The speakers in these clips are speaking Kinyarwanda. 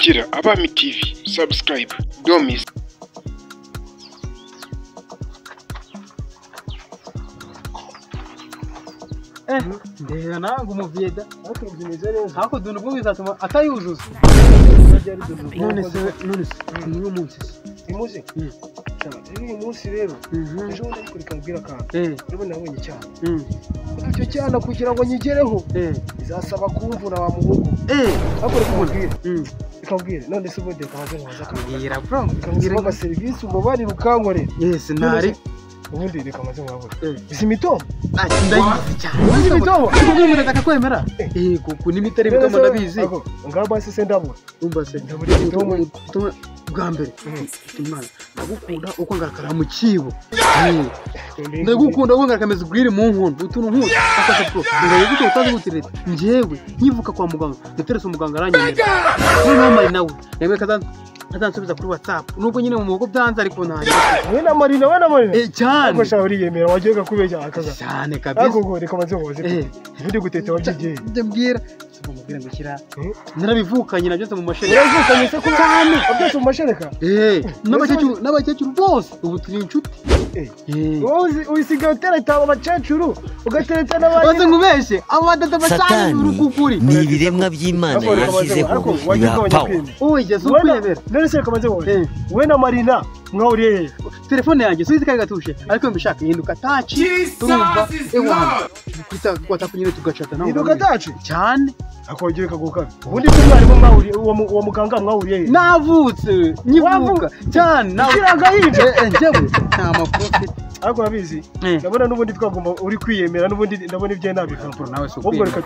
Kurikira Abami TV, subscribe, don't miss. Ndega nangu muviyeda akubimeze neza hako duntu bwo bizatuma atayuzuza none se uyu munsi imuze uyu munsi rero ejo bundi ariko rikabwira kandi rero nabonye cyane icyo cyana kugira ngo nyigereho izasaba kumvura wa muhugu hako rikabwira none se ubundi kabaze nkaza kubwira bro ikambwira service umubari rukankore yes nari ubundi rikamaze mwabura isi mitomo ndayizi cyane uzi mitomo ubwo mureka kwemera kuko nimitari mitomo ndabizi ngaba se ndabura umba se ndabura mitomo bwa mbere imana ndagukunda uko ngarakara mu kibo ndagukunda uko ngarakameze gwiri mu nkondo utuntu nkuko akasa pro ngaye gute utazi gutireta njewe nyivuka kwa muganga niterese umuganga aranyemera none mari nawe yemwe kazansubiza kuri WhatsApp nubwo nyine mu mugo byanze ariko ntari we na Marina cyane ko shawuri yemera wagega kubeshya akaza cyane kabisa ako reka maze woze ndi gutete wabyigiye ndembwira mubwira ngukira narabivukanye na byose mu mashene yaravukanye se ko cyane byose mu mashereka n'abakecuru bose ubu turi inshuti usigaye utereta abakecuru ugatereta n'abandi bose ngubeshe abadada bashanye urukukuri ni ibiremwa by'Imana yashyizeho oye zukwemera none se kamaze wowe we na Marina mwawuriye telefone yanjye subize kari gatushe ariko mbishaka hinduka tachi turumva ewana kwita kwatakunyine tugacata nawe hinduka tachi cyane akongeye kaguka ubundi ko mwarimu mwawuriye uwo muganga mwawuriye navutse nyivuka cyane nawe kirangayije njyewe nta maprofi ariko abizi ndabona nubundi twagomba uri kwiyemera nubundi ndabona ibye nabikapro nawe so ubwo reka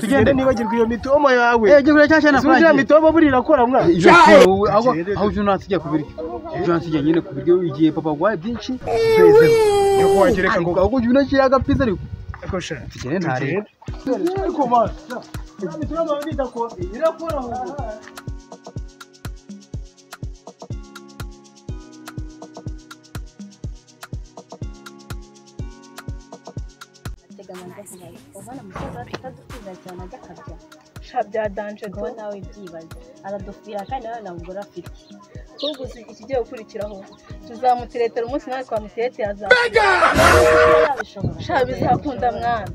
tugende nibagirwa iyo mitomo yawe gikura cyashana kwa iyo mitomo buri irakora mwa aho uju natijya kubiryo uju natijya nyine kubiryo igiye papa waye byinshi beze yo kwagireka ngo aho uju nakiraga pizza ariko akosha tugende ntare ariko ma mitomo ndita ko irakora ho ubona musaza atadukiza cyane agakabya shabya danje do nawe byibaze aradufira kandi nawe nabwo afite kuko ikigiye gukurikiraho tuzamuteretera umunsi nawe kwa muterete yazabishobora shabizakunda mwana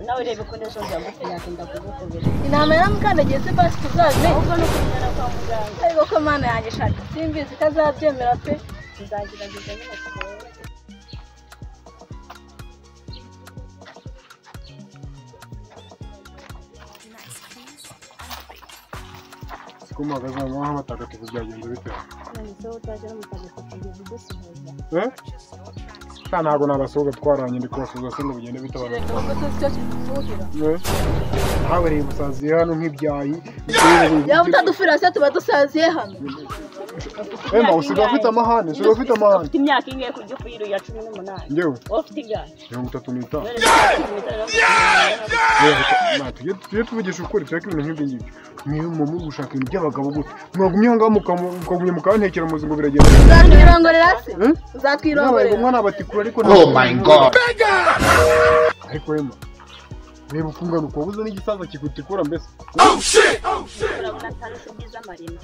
nawe rebe ko nejo nzagufi yakunda kugukobera inama yamukandagiye se basi tuzaze ubwo no kumwana kwa muganga ariko ko mana yanjye shaka simbizi kazabyemera pe tuzagerageza nyine kubera Kuma gazama wa matagatifu byagenda bite nso utajera mutagatifu gusuhuza ntago nabasoga twaranye ndi kubasuhuza se ngo bigende bitabara habereye umusazi hano nk'ibyayi ya mutadufira se tuba dusaziye hano Emma usiga ufite amahane ufite imyaka ingiye kujya kuyiru ya 18 ngewe ufite igare 35 tujye tuvugisha ukuri cyangwa ibintu nk'ibyo ngibyo niyo mu gushaka ibintu by'abagabo gute mwagumye hanga mukagumye mukantekera muzi ngo biragenda uzatwirongorera se uzatwirongorera umwana abatikura ariko oh my god ariko Emma reba ukungana uko buze n'igisaza kigutikura mbese urabona tarisho byiza Marina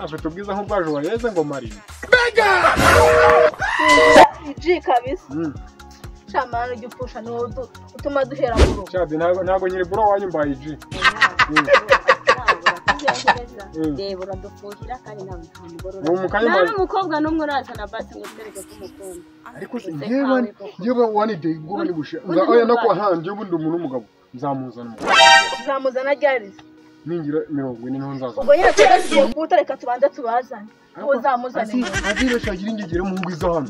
afite ubwiza nk'ubwaje wayeze ngo Marina iji kabisa chamano gipusha no utuma duhera mu rugo cyade ntago nyiri bro wanyumbaye iji Debo radufuhira kandi nta mugorora nta umukobwa n'umwe urazana basi ngo tereke kumukunda ariko njyewe wanide igura ni gusha oya no kwa hanje ubundi umuntu umugabo nzamuzana ryarize ningira 40 niho nzaza ubwo nyine tugiye kutareka tubanza tubazane uzamuzane azire shagira ingegere mu ngwiza hano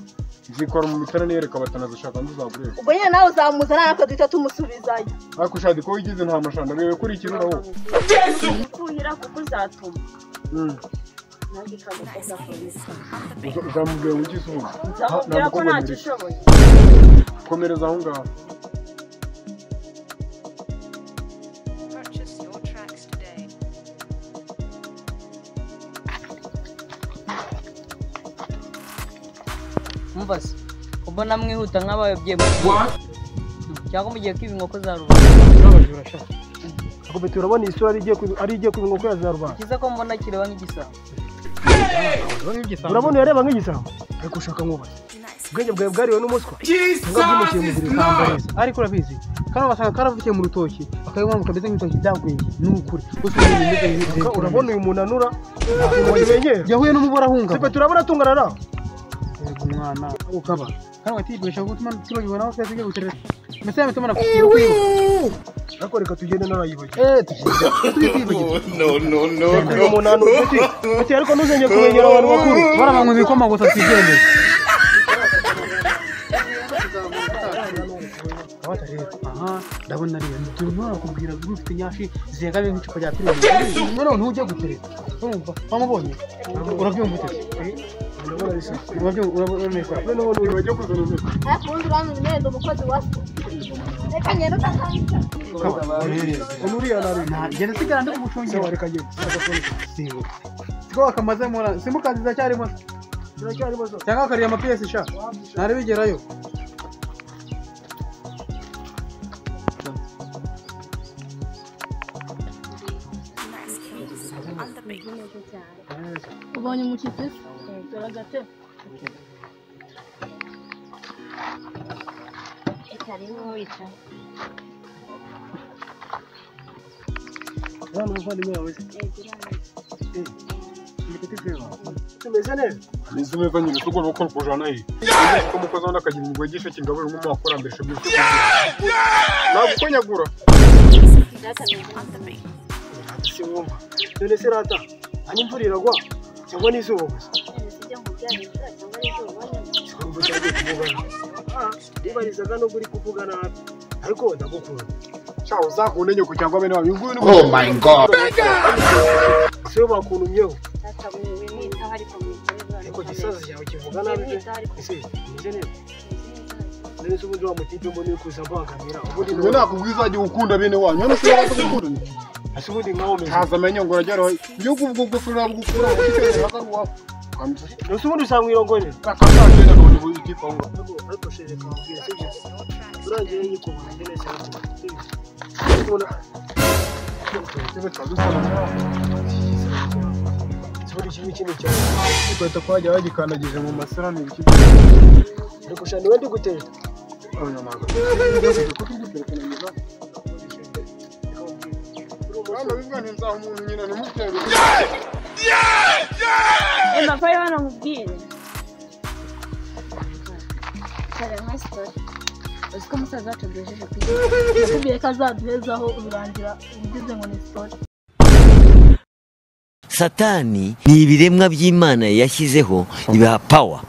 zikora mu mitara nereka batanazishaka nduzagurira ubwo nyine nawe uzamuzana ariko duhita tumusubizayo ariko shadi ko wigize nta mashanda bewe kuri ikintu nawo kuhira kuko uzatuma uzamubwira ngo igisubizo nzamubwira ko ntacyo ushoboye komereza aho ngaho Mvase ubona mwihuta nk'abayobye cyangwa mugiye kwiba inkoko za ruba n'abajura sha akubita urabona isura ari igiye ku inkoko ya za rubanda. Kiza ko mbona kireba nk'igisabo. Urabona yareba nk'igisabo ariko ushaka nkubaza ubwenge bwawe bwariwe n'umuswa ngo bwimukiye mu guri kambareza ariko urabizi kandi basanga karavukiye mu rutoki akayumva kameze nk'itoki byagwenge n'ukuri urabona uyu muntu anura yahuye n'umubora ahunga sipe turabona tungarara yego umwana ukaba kandi watibesha gutuma tubagibona aho twese guterera mese yametumana kwiba ariko reka tugende narayibaye no umuntu anura ati ariko nuzenge kumenyera abantu bakuru barabanywa ibikoma gusa tugende aha ndabona ari turimo kubwira ufite nyashi zirenga nk'icupa rya primus none ntujye gutereta urumva bamubonye urabyumva ute urabona none ubu bajya kuzana umwe hakundi uranze neza umukozi wa reka ngenda utakanga unuriya nari ngenda sigara ndi kumushungera reka ngenda sibo siko akamaze mora simukazi zacyarimo cyangwa kariya amapiyesi sha nari bigerayo ubonye umushyitsi turagate itarimo wicaye hano muvandimwe wawe tumeze neza nizo meza nyine soko no gukora kujana he ko mukoza wanda akagira ngo yigishe kingabure mu makorambere shebye nakukonyagura si wumva none se rata ani imvura iragwa cyangwa n'izuba gusa ndibarizaga no kuri kuvuga nabi ariko ndagukunda cyawo uzakunde nyoko cyangwa bene wawe nguyu ni Oh my god. se bakunumyeho ariko ariko gisazi yawe kivuga nabi ese nije neza neza ubundi wa mutipe mbone kuza mbangamira ubundi ngo nakubwiza ajye gukunda bene wanyu hano se bakugukunda ase ubundi nkaho meze haza amenyo ngo rajyaro byo kubwo fura bugukura ukiteze hakaru wawe nose ubundi usanga irongore kakagenda ngo ni ikipa ngo ariko shereka ubwira sibyo urangiye yikubona ngene se ubona tebe tadusana siburi kimwe kimwe cyane kweta kwajya bagikandagije mu masarani biki ariko shani wendi gutera abanyamaga Rama bivuga nti nzaho umuntu nyina ntimutere ema kwa yana mubwire kare nka story uziko musaza wacu byejeje kwiga yakubwiye ko azaduhezaho ubirangira ugize ngo ni story Satani ni ibiremwa by'Imana yashyizeho bibaha power.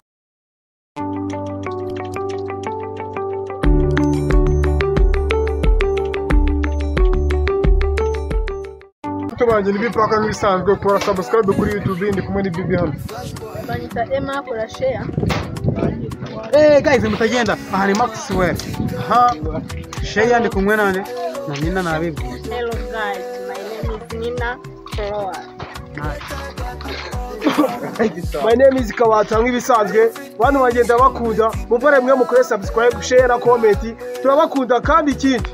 tubanje nibipaka nk'ibisanzwe kora subscribe kuri YouTube ndi kumwe ni Bibi hano banyita Emma kora share guys mutagenda aha ni Maxwell ha share ndi kumwe nande na Nina nabibwiye hello guys my name is Nina Flora my name is Kawata nk'ibisanzwe bantu bagenda bakunda muvare mwe mukore subscribe share na comment turabakunda kandi ikindi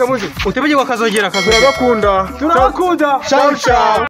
muze utebeye wakazogera turabakunda turabakunda ciao ciao